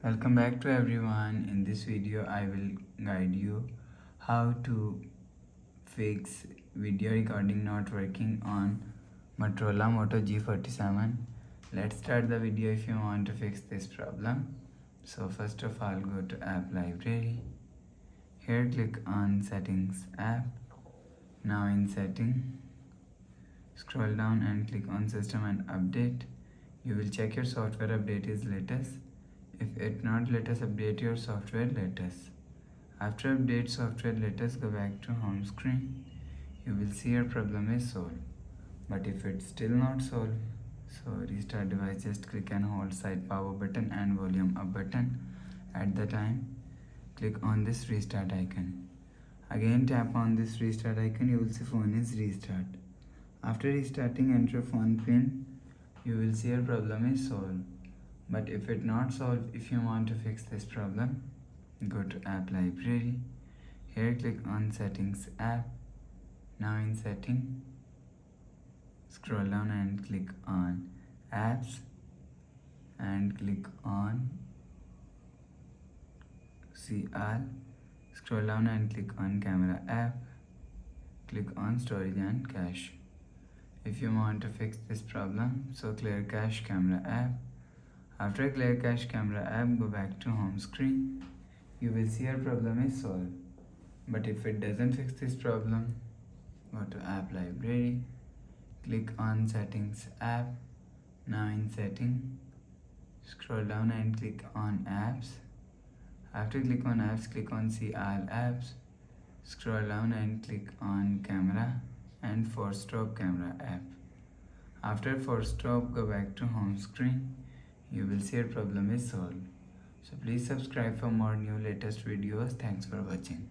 Welcome back to everyone. In this video I will guide you how to fix video recording not working on Motorola Moto G47. Let's start the video if you want to fix this problem. So first of all, go to app library. Here click on settings app. Now in setting, scroll down and click on system and update. You will check your software update is latest. If it not latest, update your software latest. After update software latest, go back to home screen. You will see your problem is solved. But if it's still not solved, so restart device, just click and hold side power button and volume up button. At the time, click on this restart icon. Again tap on this restart icon, you will see phone is restart. After restarting, enter phone pin. You will see your problem is solved. But if it not solved, if you want to fix this problem, go to app library. Here click on settings app. Now in setting, scroll down and click on apps and click on see all. Scroll down and click on camera app. Click on storage and cache. If you want to fix this problem, so clear cache camera app. After clear cache camera app, go back to home screen. You will see your problem is solved. But if it doesn't fix this problem, go to app library. Click on settings app. Now in setting, scroll down and click on apps. After click on apps, click on see all apps. Scroll down and click on camera and force stop camera app. After force stop, go back to home screen. You will see your problem is solved. So please subscribe for more new latest videos. Thanks for watching.